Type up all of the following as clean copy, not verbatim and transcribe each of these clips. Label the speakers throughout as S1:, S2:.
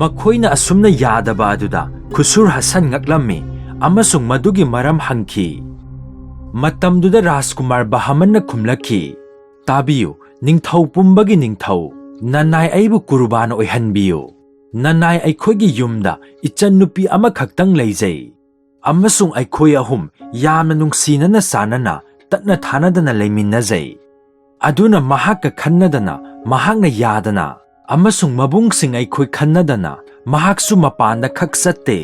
S1: ꯃꯈꯣꯏꯅ ꯑꯁꯨꯝꯅ ꯌꯥꯗꯕ ꯑꯗꯨꯗ ꯈꯨꯁꯨꯔ ꯍꯁꯟ ꯉꯛꯂꯝꯃꯤ ꯑꯃꯁꯨꯡ ꯃꯗꯨꯒꯤ ꯃꯔꯝ ꯍꯪꯈꯤ꯫ ꯃꯇꯝꯗꯨꯗ ꯔꯥꯖꯀꯨꯃꯥꯔ ꯕꯍꯃꯟꯅ ꯈꯨꯝꯂꯛꯈꯤ, "ꯇꯥꯕꯤꯌꯨ, ꯅꯤꯡꯊꯧ ꯄꯨꯝꯕꯒꯤ ꯅꯤꯡꯊꯧ, ꯅꯅꯥꯏ ꯑꯩꯕꯨ ꯀꯨꯔꯕꯥꯟ ꯑꯣꯏꯍꯟꯕꯤꯌꯨ꯫ ꯅꯅꯥꯏ ꯑꯩꯈꯣꯏꯒꯤ ꯌꯨꯝꯗ ꯏꯆꯟꯅꯨꯄꯤ ꯑꯃꯈꯛꯇꯪ ꯂꯩꯖꯩ ꯑꯃꯁꯨꯡ ꯑꯩꯈꯣꯏ ꯑꯍꯨꯝ ꯌꯥꯝꯅ ꯅꯨꯡꯁꯤꯅꯅ ꯆꯥꯟꯅꯅ ꯇꯠꯅ ꯊꯥꯅꯗꯅ ꯂꯩꯃꯤꯟꯅꯖꯩ꯫ ꯑꯗꯨꯅ ꯃꯍꯥꯛꯀ ꯈꯟꯅꯗꯅ ꯃꯍꯥꯛꯅ ꯌꯥꯗꯅ ꯑꯃꯁꯨꯡ ꯃꯕꯨꯡꯁꯤꯡ ꯑꯩꯈꯣꯏ ꯈꯟꯅꯗꯅ ꯃꯍꯥꯛꯁꯨ ꯃꯄꯥꯟꯗ ꯈꯛ ꯆꯠꯇꯦ꯫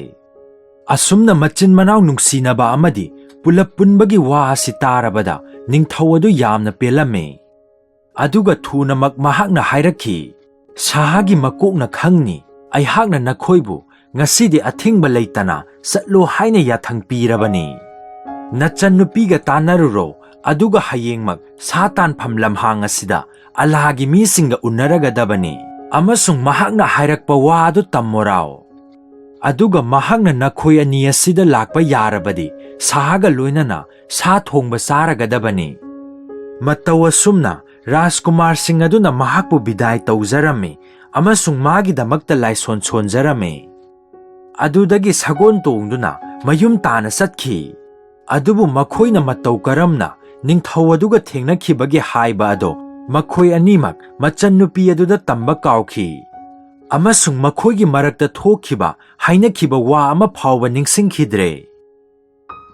S1: ꯑꯁꯨꯝꯅ ꯃꯆꯤꯟ ꯃꯅꯥꯎ ꯅꯨꯡꯁꯤꯅꯕ ꯑꯃꯗꯤ ꯄꯨꯂꯞ ꯄꯨꯟꯕꯒꯤ ꯋꯥ ꯑꯁꯤ ꯇꯥꯔꯕꯗ ꯅꯤꯡꯊꯧ ꯑꯗꯨ ꯌꯥꯝꯅ ꯄꯦꯜꯂꯝꯃꯤ꯫ ꯑꯗꯨꯒ ꯊꯨꯅꯃꯛ ꯃꯍꯥꯛꯅ ꯍꯥꯏꯔꯛꯈꯤ, "ꯁꯥꯍꯥꯒꯤ ꯃꯀꯣꯛꯅ ꯈꯪꯅꯤ ꯑꯩꯍꯥꯛꯅ ꯅꯈꯣꯏꯕꯨ ꯉꯁꯤꯗꯤ ꯑꯊꯤꯡꯕ ꯂꯩꯇꯅ ꯆꯠꯂꯣ ꯍꯥꯏꯅ ꯌꯥꯊꯪ ꯄꯤꯔꯕꯅꯤ꯫ ꯅꯆꯟꯅꯨꯄꯤꯒ ꯇꯥꯟꯅꯔꯨꯔꯣ, ꯑꯗꯨꯒ ꯍꯌꯦꯡꯃꯛ ꯁꯥ ꯇꯥꯟꯐꯝ ꯂꯝꯍꯥꯡ ꯑꯁꯤꯗ ꯑꯂꯥꯍꯒꯤ ꯃꯤꯁꯤꯡꯒ ꯎꯅꯔꯒꯗꯕꯅꯤ ꯑꯃꯁꯨꯡ ꯃꯍꯥꯛꯅ ꯍꯥꯏꯔꯛꯄ ꯋꯥ ꯑꯗꯨ ꯇꯝꯃꯣꯔꯥꯎ꯫ ꯑꯗꯨꯒ ꯃꯍꯥꯛꯅ ꯅꯈꯣꯏ ꯑꯅꯤ ꯑꯁꯤꯗ ꯂꯥꯛꯄ ꯌꯥꯔꯕꯗꯤ ꯁꯥꯍꯥꯒ ꯂꯣꯏꯅꯅ ꯁꯥ ꯊꯣꯡꯕ ꯆꯥꯔꯒꯗꯕꯅꯤ"꯫ ꯃꯇꯧ ꯑꯁꯨꯝꯅ ꯔꯥꯖꯀꯨꯃꯥꯔꯁꯤꯡ ꯑꯗꯨꯅ ꯃꯍꯥꯛꯄꯨ ꯕꯤꯗꯥꯏ ꯇꯧꯖꯔꯝꯃꯤ ꯑꯃꯁꯨꯡ ꯃꯥꯒꯤꯗꯃꯛꯇ ꯂꯥꯏꯁꯣꯟ ꯁꯣꯟꯖꯔꯝꯃꯤ꯫ ꯑꯗꯨꯗꯒꯤ ꯁꯒꯣꯜ ꯇꯣꯡꯗꯨꯅ ꯃꯌꯨꯝ ꯇꯥꯅ ꯆꯠꯈꯤ꯫ ꯑꯗꯨꯕꯨ ꯃꯈꯣꯏꯅ ꯃꯇꯧ ꯀꯔꯝꯅ ꯅꯤꯡꯊꯧ ꯑꯗꯨꯒ ꯊꯦꯡꯅꯈꯤꯕꯒꯦ ꯍꯥꯏꯕ ꯑꯗꯣ ꯃꯈꯣꯏ ꯑꯅꯤꯃꯛ ꯃꯆꯟꯅꯨꯄꯤ ꯑꯗꯨꯗ ꯇꯝꯕ ꯀꯥꯎꯈꯤ ꯑꯃꯁꯨꯡ ꯃꯈꯣꯏꯒꯤ ꯃꯔꯛꯇ ꯊꯣꯛꯈꯤꯕ ꯍꯥꯏꯅꯈꯤꯕ ꯋꯥ ꯑꯃ ꯐꯥꯎꯕ ꯅꯤꯡꯁꯤꯡꯈꯤꯗ꯭ꯔꯦ꯫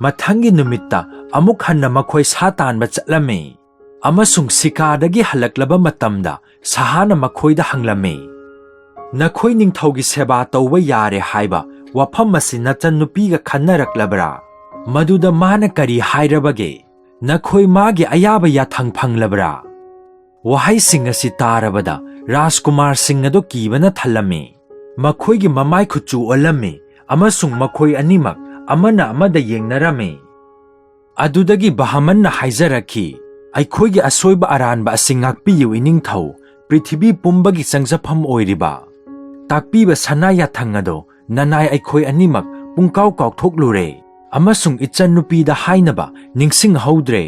S1: ꯃꯊꯪꯒꯤ ꯅꯨꯃꯤꯠꯇ ꯑꯃꯨꯛ ꯍꯟꯅ ꯃꯈꯣꯏ ꯁꯥ ꯇꯥꯟꯕ ꯆꯠꯂꯝꯃꯤ ꯑꯃꯁꯨꯡ ꯁꯤꯀꯥꯔꯗꯒꯤ ꯍꯜꯂꯛꯂꯕ ꯃꯇꯝꯗ ꯁꯥꯍꯥꯅ ꯃꯈꯣꯏꯗ ꯍꯪꯂꯝꯃꯤ, "ꯅꯈꯣꯏ ꯅꯤꯡꯊꯧꯒꯤ ꯁꯦꯕꯥ ꯇꯧꯕ ꯌꯥꯔꯦ ꯍꯥꯏꯕ ꯋꯥꯐꯝ ꯑꯁꯤ ꯅꯆꯟꯅꯨꯄꯤꯒ ꯈꯟꯅꯔꯛꯂꯕ꯭ꯔꯥ? ꯃꯗꯨꯗ ꯃꯥꯅ ꯀꯔꯤ ꯍꯥꯏꯔꯕꯒꯦ? ꯅꯈꯣꯏ ꯃꯥꯒꯤ ꯑꯌꯥꯕ ꯌꯥꯊꯪ ꯐꯪꯂꯕ꯭ꯔꯥ?" ꯋꯥꯍꯩꯁꯤꯡ ꯑꯁꯤ ꯇꯥꯔꯕꯗ ꯔꯥꯖꯀꯨꯃꯥꯔꯁꯤꯡ ꯑꯗꯨ ꯀꯤꯕꯅ ꯊꯜꯂꯝꯃꯤ꯫ ꯃꯈꯣꯏꯒꯤ ꯃꯃꯥꯏ ꯈꯨꯆꯨ ꯑꯣꯜꯂꯝꯃꯤ ꯑꯃꯁꯨꯡ ꯃꯈꯣꯏ ꯑꯅꯤꯃꯛ ꯑꯃꯅ ꯑꯃꯗ ꯌꯦꯡꯅꯔꯝꯃꯤ꯫ ꯑꯗꯨꯗꯒꯤ ꯕꯍꯃꯟꯅ ꯍꯥꯏꯖꯔꯛꯈꯤ, "ꯑꯩꯈꯣꯏꯒꯤ ꯑꯁꯣꯏꯕ ꯑꯔꯥꯟꯕ ꯑꯁꯤ ꯉꯥꯛꯄꯤꯌꯨ ꯏꯅꯤꯡꯊꯧ, ꯄ꯭ꯔꯤꯊꯤꯕꯤ ꯄꯨꯝꯕꯒꯤ ꯆꯪꯖꯐꯝ ꯑꯣꯏꯔꯤꯕ ꯇꯥꯛꯄꯤꯕ ꯁꯅꯥ ꯌꯥꯊꯪ ꯑꯗꯣ ꯅꯅꯥꯏ ꯑꯩꯈꯣꯏ ꯑꯅꯤꯃꯛ ꯄꯨꯡꯀꯥꯎ ꯀꯥꯎꯊꯣꯛꯂꯨꯔꯦ ꯑꯃꯁꯨꯡ ꯏꯆꯟꯅꯨꯄꯤꯗ ꯍꯥꯏꯅꯕ ꯅꯤꯡꯁꯤꯡꯍꯧꯗ꯭ꯔꯦ"꯫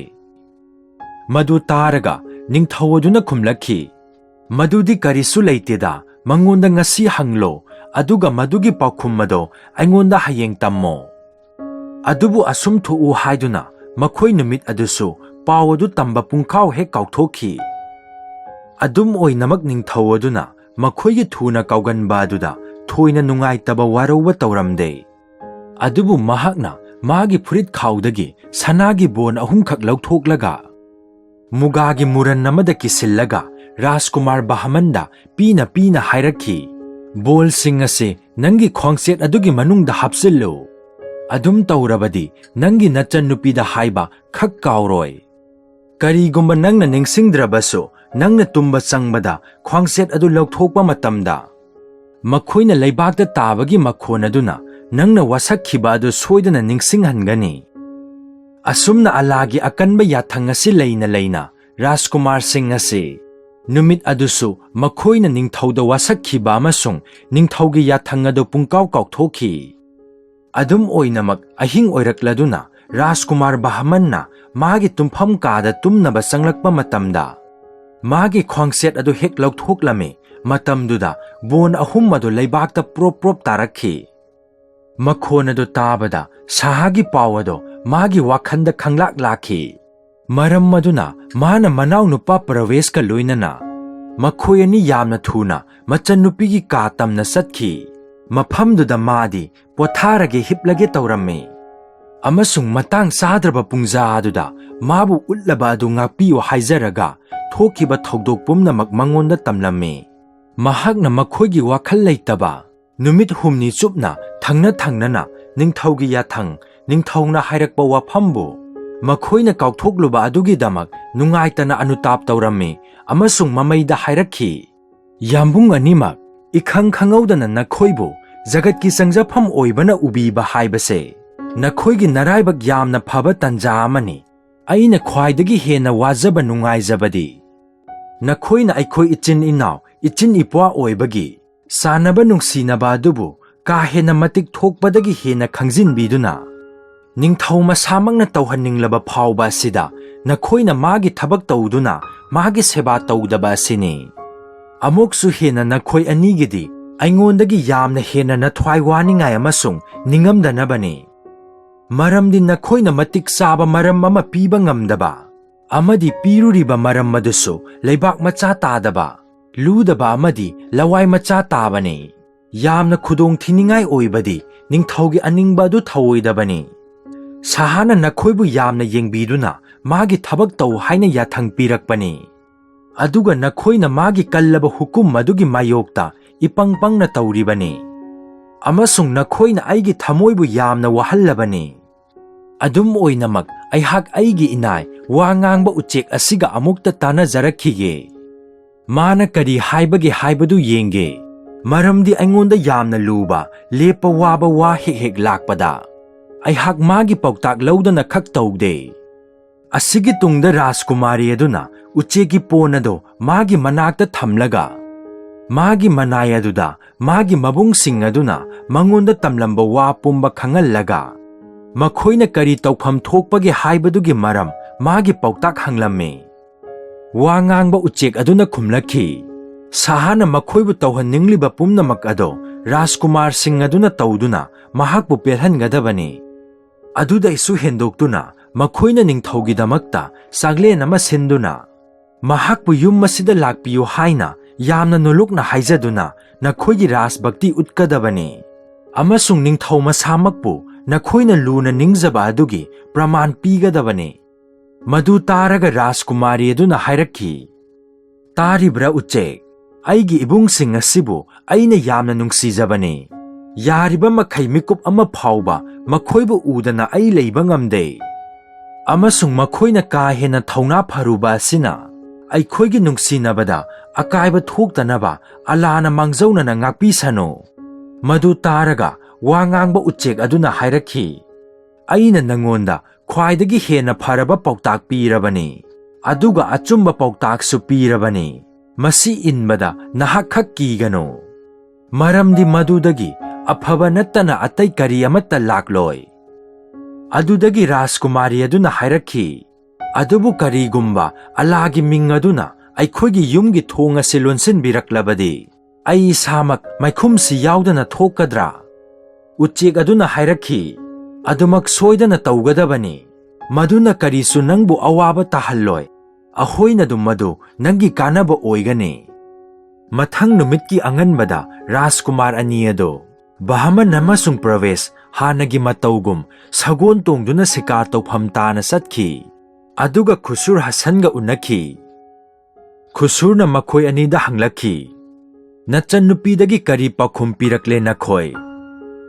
S1: ꯃꯗꯨ ꯇꯥꯔꯒ ꯅꯤꯡꯊꯧ ꯑꯗꯨꯅ ꯈꯨꯝꯂꯛꯈꯤ, "ꯃꯗꯨꯗꯤ ꯀꯔꯤꯁꯨ ꯂꯩꯇꯦꯗ, ꯃꯉꯣꯟꯗ ꯉꯁꯤ ꯍꯪꯂꯣ ꯑꯗꯨꯒ ꯃꯗꯨꯒꯤ ꯄꯥꯎꯈꯨꯝ ꯑꯗꯣ ꯑꯩꯉꯣꯟꯗ ꯍꯌꯦꯡ ꯇꯝꯃꯣ"꯫ ꯑꯗꯨꯕꯨ ꯑꯁꯨꯝ ꯊꯣꯛꯎ ꯍꯥꯏꯗꯨꯅ ꯃꯈꯣꯏ ꯅꯨꯃꯤꯠ ꯑꯗꯨꯁꯨ ꯄꯥꯎ ꯑꯗꯨ ꯇꯝꯕ ꯄꯨꯡꯈꯥꯎ ꯍꯦꯛ ꯀꯥꯎꯊꯣꯛꯈꯤ꯫ ꯑꯗꯨꯝ ꯑꯣꯏꯅꯃꯛ ꯅꯤꯡꯊꯧ ꯑꯗꯨꯅ ꯃꯈꯣꯏꯒꯤ ꯊꯨꯅ ꯀꯥꯎꯒꯟꯕ ꯑꯗꯨꯗ ꯊꯣꯏꯅ ꯅꯨꯡꯉꯥꯏꯇꯕ ꯋꯥꯔꯧꯕ ꯇꯧꯔꯝꯗꯦ꯫ ꯑꯗꯨꯕꯨ ꯃꯍꯥꯛꯅ ꯃꯥꯒꯤ ꯐꯨꯔꯤꯠ ꯈꯥꯎꯗꯒꯤ ꯁꯅꯥꯒꯤ ꯕꯣꯟ 3ꯈꯛ ꯂꯧꯊꯣꯛꯂꯒ ꯃꯨꯒꯥꯒꯤ ꯃꯨꯔꯟ ꯑꯃꯗ ꯀꯤꯁꯤꯜꯂꯒ ꯔꯥꯖꯀꯨꯃꯥꯔ ꯕꯍꯃꯟꯗ ꯄꯤꯅ ꯄꯤꯅ ꯍꯥꯏꯔꯛꯈꯤ, "ꯕꯣꯜꯁꯤꯡ ꯑꯁꯤ ꯅꯪꯒꯤ ꯈ꯭ꯋꯥꯡꯆꯦꯠ ꯑꯗꯨꯒꯤ ꯃꯅꯨꯡꯗ ꯍꯥꯞꯆꯤꯜꯂꯨ꯫ ꯑꯗꯨꯝ ꯇꯧꯔꯕꯗꯤ ꯅꯪꯒꯤ ꯅꯆꯟꯅꯨꯄꯤꯗ ꯍꯥꯏꯕ ꯈꯛ ꯀꯥꯎꯔꯣꯏ꯫ ꯀꯔꯤꯒꯨꯝꯕ ꯅꯪꯅ ꯅꯤꯡꯁꯤꯡꯗ꯭ꯔꯕꯁꯨ ꯅꯪꯅ ꯇꯨꯝꯕ ꯆꯪꯕꯗ ꯈ꯭ꯋꯥꯡꯆꯦꯠ ꯑꯗꯨ ꯂꯧꯊꯣꯛꯄ ꯃꯇꯝꯗ ꯃꯈꯣꯏꯅ ꯂꯩꯕꯥꯛꯇ ꯇꯥꯕꯒꯤ ꯃꯈꯣꯟ ꯑꯗꯨꯅ ꯅꯪꯅ ꯋꯥꯁꯛꯈꯤꯕ ꯑꯗꯨ ꯁꯣꯏꯗꯅ ꯅꯤꯡꯁꯤꯡꯍꯟꯒꯅꯤ"꯫ ꯑꯁꯨꯝꯅ ꯑꯂꯥꯍꯒꯤ ꯑꯀꯟꯕ ꯌꯥꯊꯪ ꯑꯁꯤ ꯂꯩꯅ ꯂꯩꯅ ꯔꯥꯖꯀꯨꯃꯥꯔꯁꯤꯡ ꯑꯁꯤ ꯅꯨꯃꯤꯠ ꯑꯗꯨꯁꯨ ꯃꯈꯣꯏꯅ ꯅꯤꯡꯊꯧꯗ ꯋꯥꯁꯛꯈꯤꯕ ꯑꯃꯁꯨꯡ ꯅꯤꯡꯊꯧꯒꯤ ꯌꯥꯊꯪ ꯑꯗꯨ ꯄꯨꯡꯀꯥꯎ ꯀꯥꯎꯊꯣꯛꯈꯤ꯫ ꯑꯗꯨꯝ ꯑꯣꯏꯅꯃꯛ ꯑꯍꯤꯡ ꯑꯣꯏꯔꯛꯂꯗꯨꯅ ꯔꯥꯖꯀꯨꯃꯥꯔ ꯕꯍꯃꯟꯅ ꯃꯥꯒꯤ ꯇꯨꯝꯐꯝ ꯀꯥꯗ ꯇꯨꯝꯅꯕ ꯆꯪꯂꯛꯄ ꯃꯇꯝꯗ ꯃꯥꯒꯤ ꯈ꯭ꯋꯥꯡꯆꯦꯠ ꯑꯗꯨ ꯍꯦꯛ ꯂꯧꯊꯣꯛꯂꯝꯃꯤ꯫ ꯃꯇꯝꯗꯨꯗ ꯕꯣꯟ 3 ꯑꯗꯨ ꯂꯩꯕꯥꯛꯇ ꯄ꯭ꯔꯣꯞ ꯄ꯭ꯔꯣꯞ ꯇꯥꯔꯛꯈꯤ꯫ ꯃꯈꯣꯟ ꯑꯗꯨ ꯇꯥꯕꯗ ꯁꯥꯍꯥꯒꯤ ꯄꯥꯎ ꯑꯗꯣ ꯃꯥꯒꯤ ꯋꯥꯈꯟꯗ ꯈꯪꯂꯥꯛ ꯂꯥꯛꯈꯤ꯫ ꯃꯔꯝ ꯑꯗꯨꯅ ꯃꯥꯅ ꯃꯅꯥꯎꯅꯨꯄꯥ ꯄ꯭ꯔꯋꯦꯁꯀ ꯂꯣꯏꯅꯅ ꯃꯈꯣꯏ ꯑꯅꯤ ꯌꯥꯝꯅ ꯊꯨꯅ ꯃꯆꯟꯅꯨꯄꯤꯒꯤ ꯀꯥ ꯇꯝꯅ ꯆꯠꯈꯤ꯫ ꯃꯐꯝꯗꯨꯗ ꯃꯥꯗꯤ ꯄꯣꯊꯥꯔꯒꯦ ꯍꯤꯞꯂꯒꯦ ꯇꯧꯔꯝꯃꯤ ꯑꯃꯁꯨꯡ ꯃꯇꯥꯡ ꯆꯥꯗ꯭ꯔꯕ ꯄꯨꯡꯖꯥ ꯑꯗꯨꯗ ꯃꯥꯕꯨ ꯎꯠꯂꯕ ꯑꯗꯨ ꯉꯥꯛꯄꯤꯌꯨ ꯍꯥꯏꯖꯔꯒ ꯊꯣꯛꯈꯤꯕ ꯊꯧꯗꯣꯛ ꯄꯨꯝꯅꯃꯛ ꯃꯉꯣꯟꯗ ꯇꯝꯂꯝꯃꯤ꯫ ꯃꯍꯥꯛꯅ ꯃꯈꯣꯏꯒꯤ ꯋꯥꯈꯜ ꯂꯩꯇꯕ ꯅꯨꯃꯤꯠ 8 ꯆꯨꯞꯅ ꯊꯪꯅ ꯊꯪꯅꯅ ꯅꯤꯡꯊꯧꯒꯤ ꯌꯥꯊꯪ, ꯅꯤꯡꯊꯧꯅ ꯍꯥꯏꯔꯛꯄ ꯋꯥꯐꯝꯕꯨ ꯃꯈꯣꯏꯅ ꯀꯥꯎꯊꯣꯛꯂꯨꯕ ꯑꯗꯨꯒꯤꯗꯃꯛ ꯅꯨꯡꯉꯥꯏꯇꯅ ꯑꯅꯨꯇꯥꯞ ꯇꯧꯔꯝꯃꯤ ꯑꯃꯁꯨꯡ ꯃꯃꯩꯗ ꯍꯥꯏꯔꯛꯈꯤ, "ꯌꯥꯝꯕꯨꯡ ꯑꯅꯤꯃꯛ, ꯏꯈꯪ ꯈꯪꯍꯧꯗꯅ ꯅꯈꯣꯏꯕꯨ ꯖꯒꯠꯀꯤ ꯆꯪꯖꯐꯝ ꯑꯣꯏꯕꯅ ꯎꯕꯤꯕ ꯍꯥꯏꯕꯁꯦ ꯅꯈꯣꯏꯒꯤ ꯅꯔꯥꯏꯕꯛ ꯌꯥꯝꯅ ꯐꯕ ꯇꯥꯟꯖꯥ ꯑꯃꯅꯤ꯫ ꯑꯩꯅ ꯈ꯭ꯋꯥꯏꯗꯒꯤ ꯍꯦꯟꯅ ꯋꯥꯖꯕ ꯅꯨꯡꯉꯥꯏꯖꯕꯗꯤ ꯅꯈꯣꯏꯅ ꯑꯩꯈꯣꯏ ꯏꯆꯤꯟ ꯏꯅꯥꯎ ꯏꯆꯤꯟ ꯏꯄ꯭ꯋꯥ ꯑꯣꯏꯕꯒꯤ ꯆꯥꯟꯅꯕ ꯅꯨꯡꯁꯤꯅꯕ ꯑꯗꯨꯕు ꯀꯥ ꯍꯦꯟꯅ ꯃꯇꯤꯛ ꯊꯣꯛꯄꯗꯒꯤ ꯍꯦꯟꯅ ꯈꯪꯖꯤꯟꯕꯤꯗꯨꯅ ꯅꯤꯡꯊꯧ ꯃꯁꯥꯃꯛꯅ ꯇꯧꯍꯟꯅꯤꯡꯂꯕ ꯐꯥꯎꯕ ꯑꯁꯤꯗ ꯅꯈꯣꯏꯅ ꯃꯥꯒꯤ ꯊꯕꯛ ꯇꯧꯗꯨꯅ ꯃꯥꯒꯤ ꯁꯦꯕꯥ ꯇꯧꯗꯕ ꯑꯁꯤꯅꯤ꯫ ꯑꯃꯨꯛꯁꯨ ꯍꯦꯟꯅ ꯅꯈꯣꯏ ꯑꯅꯤꯒꯤꯗꯤ ꯑꯩꯉꯣꯟꯗꯒꯤ ꯌꯥꯝꯅ ꯍꯦꯟꯅ ꯅꯊ꯭ꯋꯥꯏ ꯋꯥꯅꯤꯡꯉꯥꯏ ꯑꯃꯁꯨꯡ ꯅꯤꯡꯉꯝꯗꯅꯕꯅꯤ꯫ ꯃꯔꯝꯗꯤ ꯅꯈꯣꯏꯅ ꯃꯇꯤꯛ ꯆꯥꯕ ꯃꯔꯝ ꯑꯃ ꯄꯤꯕ ꯉꯝꯗꯕ ꯑꯃꯗꯤ ꯄꯤꯔꯨꯔꯤꯕ ꯃꯔꯝ ꯑꯗꯨꯁꯨ ꯂꯩꯕꯥꯛ ꯃꯆꯥ ꯇꯥꯗꯕ, ꯂꯨꯗꯕ ꯑꯃꯗꯤ ꯂꯋꯥꯏ ꯃꯆꯥ ꯇꯥꯕꯅꯤ꯫ ꯌꯥꯝꯅ ꯈꯨꯗꯣꯡꯊꯤꯅꯤꯡꯉꯥꯏ ꯑꯣꯏꯕꯗꯤ ꯅꯤꯡꯊꯧꯒꯤ ꯑꯅꯤꯡꯕ ꯑꯗꯨ ꯊꯧꯑꯣꯏꯗꯕꯅꯤ꯫ ꯁꯍꯥꯅ ꯅꯈꯣꯏꯕꯨ ꯌꯥꯝꯅ ꯌꯦꯡꯕꯤꯗꯨꯅ ꯃꯥꯒꯤ ꯊꯕꯛ ꯇꯧ ꯍꯥꯏꯅ ꯌꯥꯊꯪ ꯄꯤꯔꯛꯄꯅꯤ꯫ ꯑꯗꯨꯒ ꯅꯈꯣꯏꯅ ꯃꯥꯒꯤ ꯀꯜꯂꯕ ꯍꯨꯀꯨꯝ ꯑꯗꯨꯒꯤ ꯃꯥꯌꯣꯛꯇ ꯏꯄꯪ ꯄꯪꯅ ꯇꯧꯔꯤꯕꯅꯤ꯫ ꯑꯃꯁꯨꯡ ꯅꯈꯣꯏꯅ ꯑꯩꯒꯤ ꯊꯃꯣꯏꯕꯨ ꯌꯥꯝꯅ ꯋꯥꯍꯜꯂꯕꯅꯤ꯫ ꯑꯗꯨꯝ ꯑꯣꯏꯅꯃꯛ ꯑꯩꯍꯥꯛ ꯑꯩꯒꯤ ꯏꯅꯥꯏ ꯋꯥ ꯉꯥꯡꯕ ꯎꯆꯦꯛ ꯑꯁꯤꯒ ꯑꯃꯨꯛꯇ ꯇꯥꯟꯅꯖꯔꯛꯈꯤꯒꯦ꯫ ꯃꯥꯅ ꯀꯔꯤ ꯍꯥꯏꯕꯒꯦ ꯍꯥꯏꯕꯗꯨ ꯌꯦꯡꯒꯦ꯫ ꯃꯔꯝꯗꯤ ꯑꯩꯉꯣꯟꯗ ꯌꯥꯝꯅ ꯂꯨꯕ, ꯂꯦꯞꯄ ꯋꯥꯕ ꯋꯥ ꯍꯦꯛ ꯍꯦꯛ ꯂꯥꯛꯄꯗ ꯑꯩꯍꯥꯛ ꯃꯥꯒꯤ ꯄꯥꯎꯇꯥꯛ ꯂꯧꯗꯅ ꯈꯛ ꯇꯧꯗꯦ꯫ ꯑꯁꯤꯒꯤ ꯇꯨꯡꯗ ꯔꯥꯖꯀꯨꯃꯥꯔꯤ ꯑꯗꯨꯅ ꯎꯆꯦꯛꯀꯤ ꯄꯣꯟ ꯑꯗꯨ ꯃꯥꯒꯤ ꯃꯅꯥꯛꯇ ꯊꯝꯂꯒ ꯃꯥꯒꯤ ꯃꯅꯥꯏ ꯑꯗꯨꯗ ꯃꯥꯒꯤ ꯃꯕꯨꯡꯁꯤꯡ ꯑꯗꯨꯅ ꯃꯉꯣꯟꯗ ꯇꯝꯂꯝꯕ ꯋꯥ ꯄꯨꯝꯕ ꯈꯪꯍꯜꯂꯒ ꯃꯈꯣꯏꯅ ꯀꯔꯤ ꯇꯧꯐꯝ ꯊꯣꯛꯄꯒꯦ ꯍꯥꯏꯕꯗꯨꯒꯤ ꯃꯔꯝ ꯃꯥꯒꯤ ꯄꯥꯎꯇꯥꯛ ꯍꯪꯂꯝꯃꯤ꯫ ꯋꯥ ꯉꯥꯡꯕ ꯎꯆꯦꯛ ꯑꯗꯨꯅ ꯈꯨꯝꯂꯛꯈꯤ, ꯁꯍꯥꯅ ꯃꯈꯣꯏꯕꯨ ꯇꯧꯍꯟꯅꯤꯡꯂꯤꯕ ꯄꯨꯝꯅꯃꯛ ꯑꯗꯣ ꯔꯥꯖꯀꯨꯃꯥꯔꯁꯤꯡ ꯑꯗꯨꯅ ꯇꯧꯗꯨꯅ ꯃꯍꯥꯛꯄꯨ ꯄꯦꯜꯍꯟꯒꯗꯕꯅꯤ꯫ ꯑꯗꯨꯗꯩꯁꯨ ꯍꯦꯟꯗꯣꯛꯇꯨꯅ ꯃꯈꯣꯏꯅ ꯅꯤꯡꯊꯧꯒꯤꯗꯃꯛꯇ ꯆꯥꯛꯂꯦꯟ ꯑꯃ ꯁꯤꯟꯗꯨꯅ ꯃꯍꯥꯛꯄꯨ ꯌꯨꯝ ꯑꯁꯤꯗ ꯂꯥꯛꯄꯤꯌꯨ ꯍꯥꯏꯅ ꯌꯥꯝꯅ ꯅꯣꯂꯨꯛꯅ ꯍꯥꯏꯖꯗꯨꯅ ꯅꯈꯣꯏꯒꯤ ꯔꯥꯖꯚꯛꯇꯤ ꯎꯠꯀꯗꯕꯅꯤ꯫ ꯑꯃꯁꯨꯡ ꯅꯤꯡꯊꯧ ꯃꯁꯥꯃꯛꯄꯨ ꯅꯈꯣꯏꯅ ꯂꯨꯅ ꯅꯤꯡꯖꯕ ꯑꯗꯨꯒꯤ ꯄ꯭ꯔꯃꯥꯟ ꯄꯤꯒꯗꯕꯅꯤ꯫ ꯃꯗꯨ ꯇꯥꯔꯒ ꯔꯥꯖꯀꯨꯃꯥꯔꯤ ꯑꯗꯨꯅ ꯍꯥꯏꯔꯛꯈꯤ, ꯇꯥꯔꯤꯕ꯭ꯔꯥ ꯎꯆꯦꯛ? ꯑꯩꯒꯤ ꯏꯕꯨꯡꯁꯤꯡ ꯑꯁꯤꯕꯨ ꯑꯩꯅ ꯌꯥꯝꯅ ꯅꯨꯡꯁꯤꯖꯕꯅꯤ꯫ ꯌꯥꯔꯤꯕ ꯃꯈꯩ ꯃꯤꯀꯨꯞ ꯑꯃ ꯐꯥꯎꯕ ꯃꯈꯣꯏꯕꯨ ꯎꯗꯅ ꯑꯩ ꯂꯩꯕ ꯉꯝꯗꯦ꯫ ꯑꯃꯁꯨꯡ ꯃꯈꯣꯏꯅ ꯀꯥ ꯍꯦꯟꯅ ꯊꯧꯅꯥ ꯐꯔꯨꯕ ꯑꯁꯤꯅ ꯑꯩꯈꯣꯏꯒꯤ ꯅꯨꯡꯁꯤꯅꯕꯗ ꯑꯀꯥꯏꯕ ꯊꯣꯛꯇꯅꯕ ꯑꯜꯂꯥꯅ ꯃꯥꯡꯖꯧꯅꯅ ꯉꯥꯛꯄꯤꯁꯅꯨ꯫ ꯃꯗꯨ ꯇꯥꯔꯒ ꯋꯥ ꯉꯥꯡꯕ ꯎꯆꯦꯛ ꯑꯗꯨꯅ ꯍꯥꯏꯔꯛꯈꯤ, ꯑꯩꯅ ꯅꯉꯣꯟꯗ ꯈ꯭ꯋꯥꯏꯗꯒꯤ ꯍꯦꯟꯅ ꯐꯔꯕ ꯄꯥꯎꯇꯥꯛ ꯄꯤꯔꯕꯅꯤ, ꯑꯗꯨꯒ ꯑꯆꯨꯝꯕ ꯄꯥꯎꯇꯥꯛꯁꯨ ꯄꯤꯔꯕꯅꯤ꯫ ꯃꯁꯤ ꯏꯟꯕꯗ ꯅꯍꯥꯛ ꯈꯛ ꯀꯤꯒꯅꯨ, ꯃꯔꯝꯗꯤ ꯃꯗꯨꯗꯒꯤ ꯑꯐꯕ ꯅꯠꯇꯅ ꯑꯇꯩ ꯀꯔꯤ ꯑꯃꯠꯇ ꯂꯥꯛꯂꯣꯏ꯫ ꯑꯗꯨꯗꯒꯤ ꯔꯥꯖꯀꯨꯃꯥꯔꯤ ꯑꯗꯨꯅ ꯍꯥꯏꯔꯛꯈꯤ, ꯑꯗꯨꯕꯨ ꯀꯔꯤꯒꯨꯝꯕ ꯑꯜꯂꯥꯒꯤ ꯃꯤꯡ ꯑꯗꯨꯅ ꯑꯩꯈꯣꯏꯒꯤ ꯌꯨꯝꯒꯤ ꯊꯣꯡ ꯑꯁꯤ ꯂꯣꯟꯁꯤꯟꯕꯤꯔꯛꯂꯕꯗꯤ ꯑꯩ ꯏꯁꯥꯃꯛ ꯃꯥꯏꯈꯨꯝꯁꯤ ꯌꯥꯎꯗꯅ ꯊꯣꯛꯀꯗ꯭ꯔꯥ? ꯎꯆꯦꯛ ꯑꯗꯨꯅ ꯍꯥꯏꯔꯛꯈꯤ, ꯑꯗꯨꯃꯛ ꯁꯣꯏꯗꯅ ꯇꯧꯒꯗꯕꯅꯤ꯫ ꯃꯗꯨꯅ ꯀꯔꯤꯁꯨ ꯅꯪꯕꯨ ꯑꯋꯥꯕ ꯇꯥꯍꯜꯂꯣꯏ, ꯑꯍꯣꯏꯅꯗꯨꯝ ꯃꯗꯨ ꯅꯪꯒꯤ ꯀꯥꯟꯅꯕ ꯑꯣꯏꯒꯅꯤ꯫ ꯃꯊꯪ ꯅꯨꯃꯤꯠꯀꯤ ꯑꯉꯟꯕꯗ ꯔꯥꯖꯀꯨꯃꯥꯔ ꯑꯅꯤ ꯑꯗꯣ ꯕꯍꯃꯟ ꯑꯃꯁꯨꯡ ꯄ꯭ꯔꯚꯦꯁ ꯍꯥꯟꯅꯒꯤ ꯃꯇꯧꯒꯨꯝ ꯁꯒꯣꯜ ꯇꯣꯡꯗꯨꯅ ꯁꯤꯀꯥꯔ ꯇꯧꯐꯝ ꯇꯥꯅ ꯆꯠꯈꯤ꯫ ꯑꯗꯨꯒ ꯈꯨꯁꯨꯔ ꯍꯁꯟꯒ ꯎꯅꯈꯤ꯫ ꯈꯨꯁꯨꯔꯅ ꯃꯈꯣꯏ ꯑꯅꯤꯗ ꯍꯪꯂꯛꯈꯤ, ꯅꯆꯟꯅꯨꯄꯤꯗꯒꯤ ꯀꯔꯤ ꯄꯥꯎꯈꯨꯝ ꯄꯤꯔꯛꯂꯦ ꯅꯈꯣꯏ?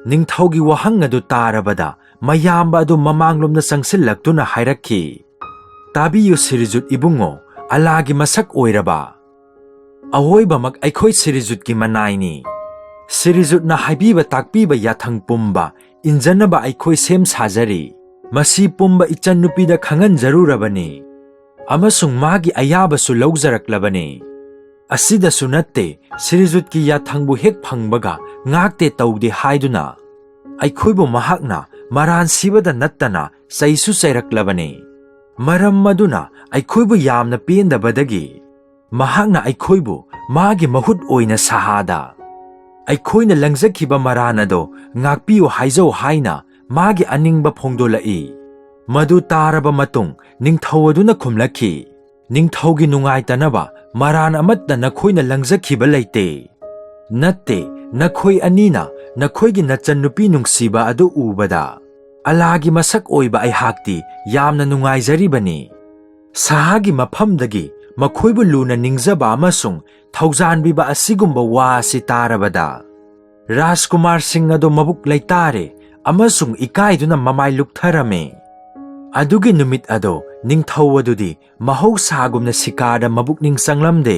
S1: ꯅꯤꯡꯊꯧꯒꯤ ꯋꯥꯍꯪ ꯑꯗꯨ ꯇꯥꯔꯕꯗ ꯃꯌꯥꯝꯕ ꯑꯗꯨ ꯃꯃꯥꯡꯂꯣꯝꯗ ꯆꯪꯁꯤꯜꯂꯛꯇꯨꯅ ꯍꯥꯏꯔꯛꯈꯤ, ꯇꯥꯕꯤꯌꯨ ꯁꯤꯔꯤꯖꯨꯠ ꯏꯕꯨꯡꯉꯣ, ꯑꯜꯂꯥꯒꯤ ꯃꯁꯛ ꯑꯣꯏꯔꯕ ꯑꯋꯣꯏꯕꯃꯛ ꯑꯩꯈꯣꯏ ꯁꯤꯔꯤꯖꯨꯠꯀꯤ ꯃꯅꯥꯏꯅꯤ꯫ ꯁꯤꯔꯤꯖꯨꯠꯅ ꯍꯥꯏꯕꯤꯕ ꯇꯥꯛꯄꯤꯕ ꯌꯥꯊꯪ ꯄꯨꯝꯕ ꯏꯟꯖꯅꯕ ꯑꯩꯈꯣꯏ ꯁꯦꯝ ꯁꯥꯖꯔꯤ꯫ ꯃꯁꯤ ꯄꯨꯝꯕ ꯏꯆꯟꯅꯨꯄꯤꯗ ꯈꯪꯍꯟꯖꯔꯨꯔꯕꯅꯤ ꯑꯃꯁꯨꯡ ꯃꯥꯒꯤ ꯑꯌꯥꯕꯁꯨ ꯂꯧꯖꯔꯛꯂꯕꯅꯤ꯫ ꯑꯁꯤꯗꯁꯨ ꯅꯠꯇꯦ, ꯁꯤꯔꯤꯖꯨꯠꯀꯤ ꯌꯥꯊꯪꯕꯨ ꯍꯦꯛ ꯐꯪꯕꯒ ꯉꯥꯛꯇꯦ ꯇꯧꯗꯦ ꯍꯥꯏꯗꯨꯅ ꯑꯩꯈꯣꯏꯕꯨ ꯃꯍꯥꯛꯅ ꯃꯔꯥꯟ ꯁꯤꯕꯗ ꯅꯠꯇꯅ ꯆꯩꯁꯨ ꯆꯩꯔꯛꯂꯕꯅꯤ꯫ ꯃꯔꯝ ꯑꯗꯨꯅ ꯑꯩꯈꯣꯏꯕꯨ ꯌꯥꯝꯅ ꯄꯦꯟꯗꯕꯗꯒꯤ ꯃꯍꯥꯛꯅ ꯑꯩꯈꯣꯏꯕꯨ ꯃꯥꯒꯤ ꯃꯍꯨꯠ ꯑꯣꯏꯅ ꯁꯍꯥꯗ ꯑꯩꯈꯣꯏꯅ ꯂꯪꯖꯈꯤꯕ ꯃꯔꯥꯟ ꯑꯗꯣ ꯉꯥꯛꯄꯤꯌꯨ ꯍꯥꯏꯖꯧ ꯍꯥꯏꯅ ꯃꯥꯒꯤ ꯑꯅꯤꯡꯕ ꯐꯣꯡꯗꯣꯛꯂꯛꯏ꯫ ꯃꯗꯨ ꯇꯥꯔꯕ ꯃꯇꯨꯡ ꯅꯤꯡꯊꯧ ꯑꯗꯨꯅ ꯈꯨꯝꯂꯛꯈꯤ, ꯅꯤꯡꯊꯧꯒꯤ ꯅꯨꯡꯉꯥꯏꯇꯅꯕ ꯃꯔꯥꯟ ꯑꯃꯠꯇ ꯅꯈꯣꯏꯅ ꯂꯪꯖꯈꯤꯕ ꯂꯩꯇꯦ꯫ ꯅꯠꯇꯦ, ꯅꯈꯣꯏ ꯑꯅꯤꯅ ꯅꯈꯣꯏꯒꯤ ꯅꯆꯟꯅꯨꯄꯤ ꯅꯨꯡꯁꯤꯕ ꯑꯗꯨ ꯎꯕꯗ ꯑꯜꯂꯥꯒꯤ ꯃꯁꯛ ꯑꯣꯏꯕ ꯑꯩꯍꯥꯛꯇꯤ ꯌꯥꯝꯅ ꯅꯨꯡꯉꯥꯏꯖꯔꯤꯕꯅꯤ꯫ ꯁꯍꯥꯒꯤ ꯃꯐꯝꯗꯒꯤ ꯃꯈꯣꯏꯕꯨ ꯂꯨꯅ ꯅꯤꯡꯖꯕ ꯑꯃꯁꯨꯡ ꯊꯧꯖꯥꯟꯕꯤꯕ ꯑꯁꯤꯒꯨꯝꯕ ꯋꯥ ꯑꯁꯤ ꯇꯥꯔꯕꯗ ꯔꯥꯖꯀꯨꯃꯥꯔꯁꯤꯡ ꯑꯗꯨ ꯃꯕꯨꯛ ꯂꯩꯇꯥꯔꯦ ꯑꯃꯁꯨꯡ ꯏꯀꯥꯏꯗꯨꯅ ꯃꯃꯥꯏ ꯂꯨꯛꯊꯔꯝꯃꯤ꯫ ꯑꯗꯨꯒꯤ ꯅꯨꯃꯤꯠ ꯑꯗꯣ ꯅꯤꯡꯊꯧ ꯑꯗꯨꯗꯤ ꯃꯍꯧꯁꯥꯒꯨꯝꯅ ꯁꯤꯀꯥꯔꯗ ꯃꯕꯨꯛꯅꯤꯡ ꯆꯪꯂꯝꯗꯦ꯫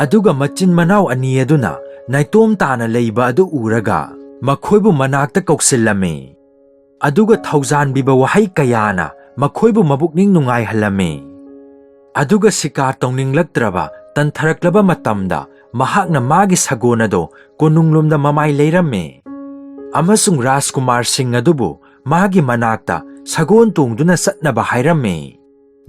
S1: ꯑꯗꯨꯒ ꯃꯆꯤꯟ ꯃꯅꯥꯎ ꯑꯅꯤ ꯑꯗꯨꯅ ꯅꯥꯏꯇꯣꯝ ꯇꯥꯅ ꯂꯩꯕ ꯑꯗꯨ ꯎꯔꯒ ꯃꯈꯣꯏꯕꯨ ꯃꯅꯥꯛꯇ ꯀꯧꯁꯤꯜꯂꯝꯃꯤ꯫ ꯑꯗꯨꯒ ꯊꯧꯖꯥꯟꯕꯤꯕ ꯋꯥꯍꯩ ꯀꯌꯥꯅ ꯃꯈꯣꯏꯕꯨ ꯃꯕꯨꯛꯅꯤꯡ ꯅꯨꯡꯉꯥꯏꯍꯜꯂꯝꯃꯤ꯫ ꯑꯗꯨꯒ ꯁꯤꯀꯥꯔ ꯇꯧꯅꯤꯡꯂꯛꯇ꯭ꯔꯕ ꯇꯟꯊꯔꯛꯂꯕ ꯃꯇꯝꯗ ꯃꯍꯥꯛꯅ ꯃꯥꯒꯤ ꯁꯒꯣꯜ ꯑꯗꯣ ꯀꯣꯅꯨꯡꯂꯣꯝꯗ ꯃꯃꯥꯏ ꯂꯩꯔꯝꯃꯤ ꯑꯃꯁꯨꯡ ꯔꯥꯖꯀꯨꯃꯥꯔꯁꯤꯡ ꯑꯗꯨꯕꯨ ꯃꯥꯒꯤ ꯃꯅꯥꯛꯇ ꯁꯒꯣꯜ ꯇꯣꯡꯗꯨꯅ ꯆꯠꯅꯕ ꯍꯥꯏꯔꯝꯃꯤ꯫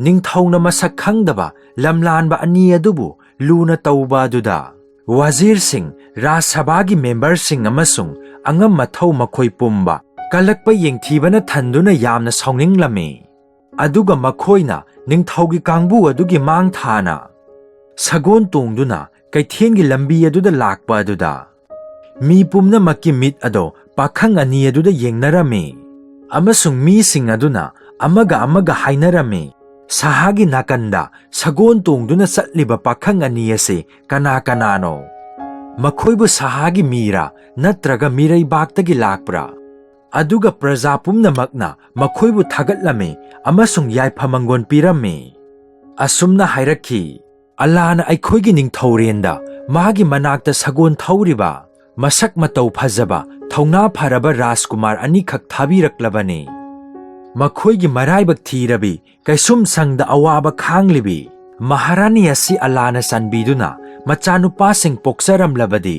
S1: ꯅꯤꯡꯊꯧꯅ ꯃꯁꯛ ꯈꯪꯗꯕ ꯂꯝꯂꯥꯟꯕ ꯑꯅꯤ ꯑꯗꯨꯕꯨ ꯂꯨꯅ ꯇꯧꯕ ꯑꯗꯨꯗ ꯋꯥꯖꯤꯔꯁꯤꯡ, ꯔꯥꯖ ꯁꯚꯥꯒꯤ ꯃꯦꯝꯕꯔꯁꯤꯡ ꯑꯃꯁꯨꯡ ꯑꯉꯝ ꯃꯊꯧ ꯃꯈꯣꯏ ꯄꯨꯝꯕ ꯀꯜꯂꯛꯄ ꯌꯦꯡꯊꯤꯕꯅ ꯊꯟꯗꯨꯅ ꯌꯥꯝꯅ ꯁꯥꯎꯅꯤꯡꯂꯝꯃꯤ꯫ ꯑꯗꯨꯒ ꯃꯈꯣꯏꯅ ꯅꯤꯡꯊꯧꯒꯤ ꯀꯥꯡꯕꯨ ꯑꯗꯨꯒꯤ ꯃꯥꯡ ꯊꯥꯅ ꯁꯒꯣꯜ ꯇꯣꯡꯗꯨꯅ ꯀꯩꯊꯦꯜꯒꯤ ꯂꯝꯕꯤ ꯑꯗꯨꯗ ꯂꯥꯛꯄ ꯑꯗꯨꯗ ꯃꯤ ꯄꯨꯝꯅꯃꯛꯀꯤ ꯃꯤꯠ ꯑꯗꯣ ꯄꯥꯈꯪ ꯑꯅꯤ ꯑꯗꯨꯗ ꯌꯦꯡꯅꯔꯝꯃꯤ ꯑꯃꯁꯨꯡ ꯃꯤꯁꯤꯡ ꯑꯗꯨꯅ ꯑꯃꯒ ꯑꯃꯒ ꯍꯥꯏꯅꯔꯝꯃꯤ, ꯁꯍꯥꯒꯤ ꯅꯥꯀꯟꯗ ꯁꯒꯣꯜ ꯇꯣꯡꯗꯨꯅ ꯆꯠꯂꯤꯕ ꯄꯥꯈꯪ ꯑꯅꯤ ꯑꯁꯤ ꯀꯅꯥ ꯀꯅꯥꯅꯣ? ꯃꯈꯣꯏꯕꯨ ꯁꯍꯥꯒꯤ ꯃꯤꯔꯥ ꯅꯠꯇ꯭ꯔꯒ ꯃꯤꯔꯩꯕꯥꯛꯇꯒꯤ ꯂꯥꯛꯄ꯭ꯔꯥ? ꯑꯗꯨꯒ ꯄ꯭ꯔꯖꯥ ꯄꯨꯝꯅꯃꯛꯅ ꯃꯈꯣꯏꯕꯨ ꯊꯥꯒꯠꯂꯝꯃꯤ ꯑꯃꯁꯨꯡ ꯌꯥꯏꯐꯃꯪꯒꯣꯜ ꯄꯤꯔꯝꯃꯤ꯫ ꯑꯁꯨꯝꯅ ꯍꯥꯏꯔꯛꯈꯤ, ꯑꯜꯂꯥꯍꯅ ꯑꯩꯈꯣꯏꯒꯤ ꯅꯤꯡꯊꯧꯔꯦꯟꯗ ꯃꯥꯒꯤ ꯃꯅꯥꯛꯇ ꯁꯒꯣꯜ ꯊꯧꯔꯤꯕ ꯃꯁꯛ ꯃꯇꯧ ꯐꯖꯕ ꯊꯧꯅꯥ ꯐꯔꯕ ꯔꯥꯖꯀꯨꯃꯥꯔ ꯑꯅꯤꯈꯛ ꯊꯥꯕꯤꯔꯛꯂꯕꯅꯤ꯫ ꯃꯈꯣꯏꯒꯤ ꯃꯔꯥꯏꯕꯛ ꯊꯤꯔꯕꯤ ꯀꯩꯁꯨꯝꯁꯪꯗ ꯑꯋꯥꯕ ꯈꯥꯡꯂꯤꯕꯤ ꯃꯍꯥꯔꯥꯅꯤ ꯑꯁꯤ ꯑꯜꯂꯥꯍꯅ ꯆꯥꯟꯕꯤꯗꯨꯅ ꯃꯆꯥꯅꯨꯄꯥꯁꯤꯡ ꯄꯣꯛꯆꯔꯝꯂꯕꯗꯤ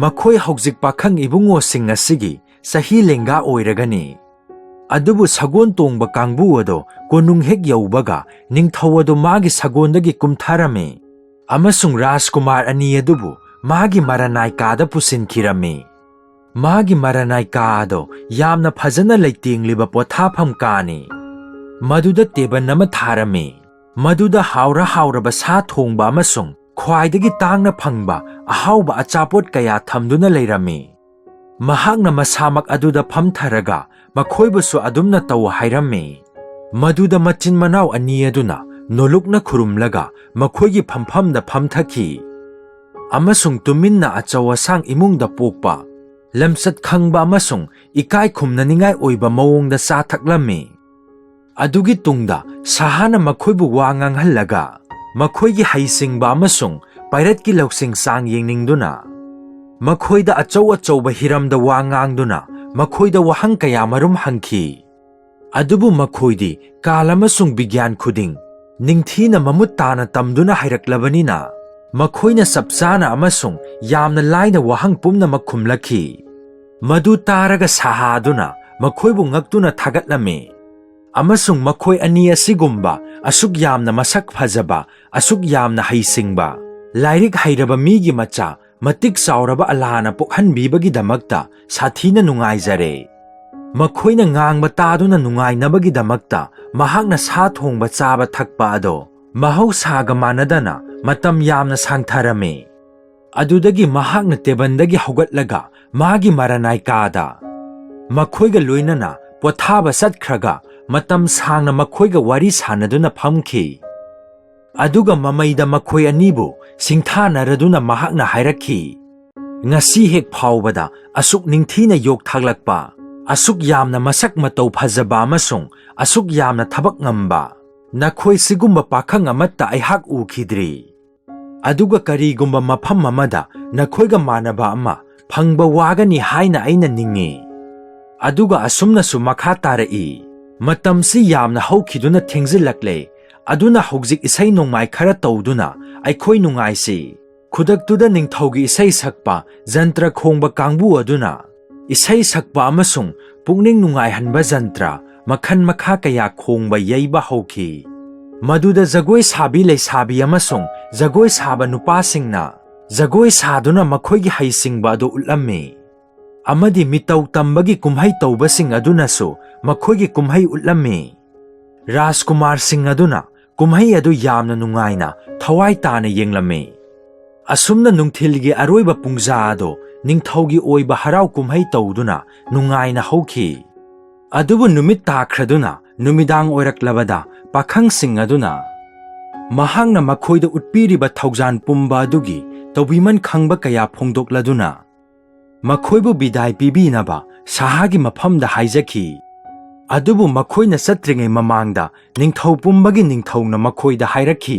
S1: ꯃꯈꯣꯏ ꯍꯧꯖꯤꯛ ꯄꯥꯈꯪ ꯏꯕꯨꯡꯉꯣꯁꯤꯡ ꯑꯁꯤꯒꯤ ꯆꯍꯤ ꯂꯦꯡꯒꯥ ꯑꯣꯏꯔꯒꯅꯤ꯫ ꯑꯗꯨꯕꯨ ꯁꯒꯣꯜ ꯇꯣꯡꯕ ꯀꯥꯡꯕꯨ ꯑꯗꯣ ꯀꯣꯅꯨꯡ ꯍꯦꯛ ꯌꯧꯕꯒ ꯅꯤꯡꯊꯧ ꯑꯗꯨ ꯃꯥꯒꯤ ꯁꯒꯣꯜꯗꯒꯤ ꯀꯨꯝꯊꯔꯝꯃꯤ ꯑꯃꯁꯨꯡ ꯔꯥꯖꯀꯨꯃꯥꯔ ꯑꯅꯤ ꯑꯗꯨꯕꯨ ꯃꯥꯒꯤ ꯃꯔꯥꯅꯥꯏ ꯀꯥꯗ ꯄꯨꯁꯤꯟꯈꯤꯔꯝꯃꯤ꯫ ꯃꯥꯒꯤ ꯃꯔꯥꯅꯥꯏ ꯀꯥ ꯑꯗꯣ ꯌꯥꯝꯅ ꯐꯖꯅ ꯂꯩꯇꯦꯡꯂꯤꯕ ꯄꯣꯊꯥꯐꯝ ꯀꯥꯅꯤ꯫ ꯃꯗꯨꯗ ꯇꯦꯕꯜ ꯑꯃ ꯊꯥꯔꯝꯃꯤ, ꯃꯗꯨꯗ ꯍꯥꯎꯔꯕ ꯁꯥ ꯊꯣꯡꯕ ꯑꯃꯁꯨꯡ ꯈ꯭ꯋꯥꯏꯗꯒꯤ ꯇꯥꯡꯅ ꯐꯪꯕ ꯑꯍꯥꯎꯕ ꯑꯆꯥꯄꯣꯠ ꯀꯌꯥ ꯊꯝꯗꯨꯅ ꯂꯩꯔꯝꯃꯤ꯫ ꯃꯍꯥꯛꯅ ꯃꯁꯥꯃꯛ ꯑꯗꯨꯗ ꯐꯝꯊꯔꯒ ꯃꯈꯣꯏꯕꯨꯁꯨ ꯑꯗꯨꯝꯅ ꯇꯧ ꯍꯥꯏꯔꯝꯃꯤ꯫ ꯃꯗꯨꯗ ꯃꯆꯤꯟ ꯃꯅꯥꯎ ꯑꯅꯤ ꯑꯗꯨꯅ ꯅꯣꯂꯨꯛꯅ ꯈꯨꯔꯨꯝꯂꯒ ꯃꯈꯣꯏꯒꯤ ꯐꯝꯐꯝꯗ ꯐꯝꯊꯈꯤ ꯑꯃꯁꯨꯡ ꯇꯨꯃꯤꯟꯅ ꯑꯆꯧ ꯑꯁꯥꯡ ꯏꯃꯨꯡꯗ ꯄꯣꯛꯄ, ꯂꯝꯆꯠ ꯈꯪꯕ ꯑꯃꯁꯨꯡ ꯏꯀꯥꯏ ꯈꯨꯝꯅꯅꯤꯡꯉꯥꯏ ꯑꯣꯏꯕ ꯃꯑꯣꯡꯗ ꯆꯥ ꯊꯛꯂꯝꯃꯤ꯫ ꯑꯗꯨꯒꯤ ꯇꯨꯡꯗ ꯁꯍꯥꯅ ꯃꯈꯣꯏꯕꯨ ꯋꯥ ꯉꯥꯡꯍꯜꯂꯒ ꯃꯈꯣꯏꯒꯤ ꯍꯩꯁꯤꯡꯕ ꯑꯃꯁꯨꯡ ꯄꯥꯏꯔꯠꯀꯤ ꯂꯧꯁꯤꯡ ꯆꯥꯡ ꯌꯦꯡꯅꯤꯡꯗꯨꯅ ꯃꯈꯣꯏꯗ ꯑꯆꯧ ꯑꯆꯧꯕ ꯍꯤꯔꯝꯗ ꯋꯥ ꯉꯥꯡꯗꯨꯅ ꯃꯈꯣꯏꯗ ꯋꯥꯍꯪ ꯀꯌꯥꯃꯔꯨꯝ ꯍꯪꯈꯤ꯫ ꯑꯗꯨꯕꯨ ꯃꯈꯣꯏꯗꯤ ꯀꯥꯜ ꯑꯃꯁꯨꯡ ꯕꯤꯒ꯭ꯌꯥꯟ ꯈꯨꯗꯤꯡ ꯅꯤꯡꯊꯤꯅ ꯃꯃꯨꯠ ꯇꯥꯅ ꯇꯝꯗꯨꯅ ꯍꯩꯔꯛꯂꯕꯅꯤꯅ ꯃꯈꯣꯏꯅ ꯆꯞ ꯆꯥꯅ ꯑꯃꯁꯨꯡ ꯌꯥꯝꯅ लाइना वहांग पुम्नमक खुमलखी। मदु तारगा साहादुना मखोइबु ngakतुना थागतलमे अमसुंग मखोइ अनि असिगुम्बा असुक यामना मसक फजबा असुक यामना हैसिंगबा लाइरिक हैरबा मीगी मचा मतिक चाउरबा अल्लाहना पोखनबीबगी दमक्ता साथीना नुंगाइजरे। मखोइना ngang तादुना नुंगाइनबगी दमक्ता महाकना सा थोंगबा चाबा थकपा अदो महौसागा मानदना मतम यामना सांगथारमे। अदुदगी महाकना टेबनदगी हौगतलगा मागी मरानाइ कादा मखोइगा लोइनना पोथाबा चतख्रगा मतम सांगना मखोइगा वारी सानदुना फमखी। अदुगा ममैदा मखोइ अनिबु सिंथानरदुना महाकना हाइरखी ngasi hek phawbada asuk ningthina yok thaglakpa asuk yamna masak matau phajaba amasung asuk yamna thabak ngamba nakhoi sigumba pakhang amatta aihak ukhidri aduga karigumba mafam amada nakhoiga manaba ama phangba wagani haina aina ningi aduga asumna su makha tarai matamsi yamna haukhiduna thengzilakle aduna hauzik isai nongmai khara tawduna aikhoi nungaisi खुदक्तुदा निंगथौगी इसै सकपा जंत्र खोंगबा कांगबु अदुना इसै सकपा अमसुंग पुंगनिंग नुंगाइहनबा जंत्र मखन मखा कया खोंगबा यैबा हौखी। मदुदा जगोइ साबी लैसाबी अमसुंग जगोइ साबा नुपासिंगना जगोइ सादुना मखोइगी हैसिंगबा अदु उल्लम्मे अमदि मितौ तंबगी कुम्है तौबसिंग अदुनासु मखोइगी कुम्है उल्लम्मे। राजकुमार सिंह अदुना कुम्है अदु यामना नुंगाइना थवाइ ताना येंगलम्मे। असुमना नुंगथिलगी अरोइबा पुंगजा अदो निंगथौगी ओइबा हराव कुम्है तौदुना नुंगाइना हौखी। अदुबु नुमित ताख्रदुना नुमिदांग ओइरक्लबदा पाखंगसिंग अदुना महांगना मखोइदा उत्पीरिबा थौजान पुंबा अदुगी तौबिमन खंगबा कया फोंदोक्लदुना मखोइबु बिदाय पिबीनबा साहागी मफमदा हाइजखी। अदुबु मखोइना चत्रिङै ममांगदा निंगथौ पुंबगी निंगथौना मखोइदा हाइरखी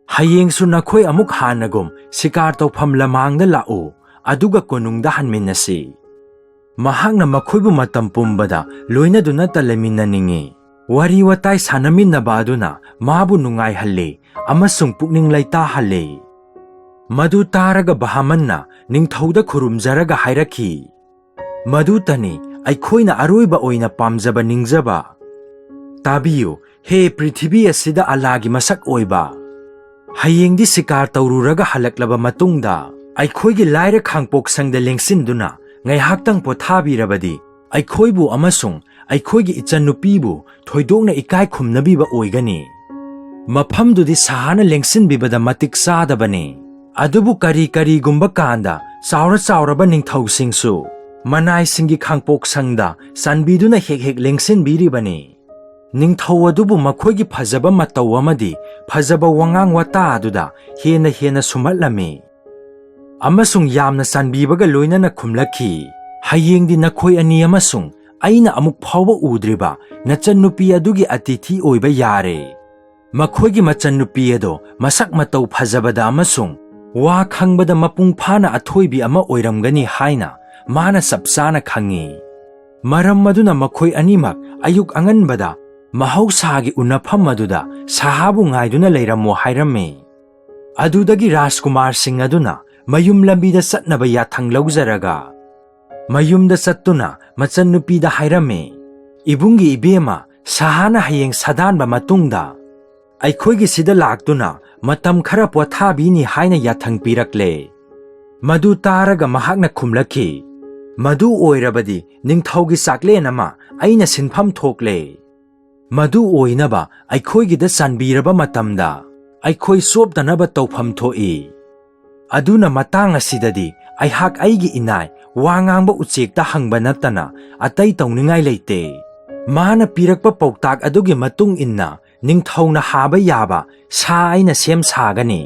S1: हयेंसु नखोइ अमुक हानगुम शिकार तौफम लमांगदा लाओ अदुगा कोनुंगदा हनमिन्नसि। महांगना मखोइबु मतम पुंबदा लोइनदुना तलेमिन्ननिंगी वारी वताइ सानमिन्नबा अदुना माबु नुंगाइहल्ले अमसुंग पुकनिंग लैताहल्ले। मदु तारगा बहामन्ना निंगथौदा खुरुमजरगा हाइरखी मदुतनि अइखोइना अरोइबा ओइना पामजबा निंगजबा ताबियु हे पृथ्वी असिदा अल्लाहगी मसक ओइबा हयेंदी शिकार तौरुरगा हलक्लबा मतुंगदा ꯑꯩꯈꯣꯏꯒꯤ ꯂꯥꯏꯔ ꯈꯥꯡꯄꯣꯛꯁꯪꯗ ꯂꯦꯡꯁꯤꯟꯗꯨꯅ ꯉꯥꯏꯍꯥꯛꯇꯪ ꯄꯣꯊꯥꯕꯤꯔꯕꯗꯤ ꯑꯩꯈꯣꯏꯕꯨ ꯑꯃꯁꯨꯡ ꯑꯩꯈꯣꯏꯒꯤ ꯏꯆꯟꯅꯨꯄꯤꯕꯨ ꯊꯣꯏꯗꯣꯛꯅ ꯏꯀꯥꯏ ꯈꯨꯝꯅꯕꯤꯕ ꯑꯣꯏꯒꯅꯤ꯫ ꯃꯐꯝꯗꯨꯗꯤ ꯁꯥꯍꯥꯅ ꯂꯦꯡꯁꯤꯟꯕꯤꯕꯗ ꯃꯇꯤꯛ ꯆꯥꯗꯕꯅꯤ꯫ ꯑꯗꯨꯕꯨ ꯀꯔꯤꯒꯨꯝꯕ ꯀꯥꯟꯗ ꯆꯥꯎꯔꯕ ꯅꯤꯡꯊꯧꯁꯤꯡꯁꯨ ꯃꯅꯥꯏꯁꯤꯡꯒꯤ ꯈꯥꯡꯄꯣꯛꯁꯪꯗ ꯆꯥꯟꯕꯤꯗꯨꯅ ꯍꯦꯛ ꯂꯦꯡꯁꯤꯟꯕꯤꯔꯤꯕꯅꯤ꯫ ꯅꯤꯡꯊꯧ ꯑꯗꯨꯕꯨ ꯃꯈꯣꯏꯒꯤ ꯐꯖꯕ ꯃꯇꯧ ꯑꯃꯗꯤ ꯐꯖꯕ ꯋꯥꯉꯥꯡ ꯋꯥꯇꯥ ꯑꯗꯨꯗ ꯍꯦꯟꯅ ꯁꯨꯝꯍꯠꯂꯝꯃꯤ ꯑꯃꯁꯨꯡ ꯌꯥꯝꯅ ꯆꯥꯟꯕꯤꯕꯒ ꯂꯣꯏꯅꯅ ꯈꯨꯝꯂꯛꯈꯤ, "ꯍꯌꯦꯡꯗꯤ ꯅꯈꯣꯏ ꯑꯅꯤ ꯑꯃꯁꯨꯡ ꯑꯩꯅ ꯑꯃꯨꯛ ꯐꯥꯎꯕ ꯎꯗ꯭ꯔꯤꯕ ꯅꯆꯟꯅꯨꯄꯤ ꯑꯗꯨꯒꯤ ꯑꯇꯤꯊꯤ ꯑꯣꯏꯕ ꯌꯥꯔꯦ꯫ ꯃꯈꯣꯏꯒꯤ ꯃꯆꯟꯅꯨꯄꯤ ꯑꯗꯣ ꯃꯁꯛ ꯃꯇꯧ ꯐꯖꯕꯗ ꯑꯃꯁꯨꯡ ꯋꯥ ꯈꯪꯕꯗ ꯃꯄꯨꯡ ꯐꯥꯅ ꯑꯊꯣꯏꯕꯤ ꯑꯃ ꯑꯣꯏꯔꯝꯒꯅꯤ ꯍꯥꯏꯅ ꯃꯥꯅ ꯆꯞ ꯆꯥꯅ ꯈꯪꯉꯤ꯫ ꯃꯔꯝ ꯑꯗꯨꯅ ꯃꯈꯣꯏ ꯑꯅꯤꯃꯛ ꯑꯌꯨꯛ ꯑꯉꯟꯕꯗ ꯃꯍꯧꯁꯥꯒꯤ ꯎꯅꯐꯝ ꯑꯗꯨꯗ ꯁꯥꯍꯥꯕꯨ ꯉꯥꯏꯗꯨꯅ ꯂꯩꯔꯝꯃꯣ ꯍꯥꯏꯔꯝꯃꯤ꯫ ꯑꯗꯨꯗꯒꯤ ꯔꯥꯖꯀꯨꯃꯥꯔꯁꯤꯡ ꯑꯗꯨꯅ ꯃꯌꯨꯝ ꯂꯝꯕꯤꯗ ꯆꯠꯅꯕ ꯌꯥꯊꯪ ꯂꯧꯖꯔꯒ ꯃꯌꯨꯝꯗ ꯆꯠꯇꯨꯅ ꯃꯆꯟꯅꯨꯄꯤꯗ ꯍꯥꯏꯔꯝꯃꯤ, "ꯏꯕꯨꯡꯒꯤ ꯏꯕꯦꯝꯃ, ꯁꯥꯍꯥꯅ ꯍꯌꯦꯡ ꯁꯥꯗꯥꯟꯕ ꯃꯇꯨꯡꯗ ꯑꯩꯈꯣꯏꯒꯤ ꯁꯤꯗ ꯂꯥꯛꯇꯨꯅ ꯃꯇꯝ ꯈꯔ ꯄꯣꯊꯥꯕꯤꯅꯤ ꯍꯥꯏꯅ ꯌꯥꯊꯪ ꯄꯤꯔꯛꯂꯦ"꯫ ꯃꯗꯨ ꯇꯥꯔꯒ ꯃꯍꯥꯛꯅ ꯈꯨꯝꯂꯛꯈꯤ, "ꯃꯗꯨ ꯑꯣꯏꯔꯕꯗꯤ ꯅꯤꯡꯊꯧꯒꯤ ꯆꯥꯛꯂꯦꯟ ꯑꯃ ꯑꯩꯅ ꯁꯤꯟꯐꯝ ꯊꯣꯛꯂꯦ꯫ ꯃꯗꯨ ꯑꯣꯏꯅꯕ ꯑꯩꯈꯣꯏꯒꯤꯗ ꯆꯥꯟꯕꯤꯔꯕ ꯃꯇꯝꯗ ꯑꯩꯈꯣꯏ ꯆꯣꯞꯇꯅꯕ ꯇꯧꯐꯝ ꯊꯣꯛꯏ꯫ ꯑꯗꯨꯅ ꯃꯇꯥꯡ ꯑꯁꯤꯗꯗꯤ ꯑꯩꯍꯥꯛ ꯑꯩꯒꯤ ꯏꯅꯥꯏ ꯋꯥ ꯉꯥꯡꯕ ꯎꯆꯦꯛꯇ ꯍꯪꯕ ꯅꯠꯇꯅ ꯑꯇꯩ ꯇꯧꯅꯤꯡꯉꯥꯏ ꯂꯩꯇꯦ꯫ ꯃꯥꯅ ꯄꯤꯔꯛꯄ ꯄꯥꯎꯇꯥꯛ ꯑꯗꯨꯒꯤ ꯃꯇꯨꯡ ꯏꯟꯅ ꯅꯤꯡꯊꯧꯅ ꯍꯥꯕ ꯌꯥꯕ ꯁꯥ ꯑꯩꯅ ꯁꯦꯝ ꯁꯥꯒꯅꯤ"꯫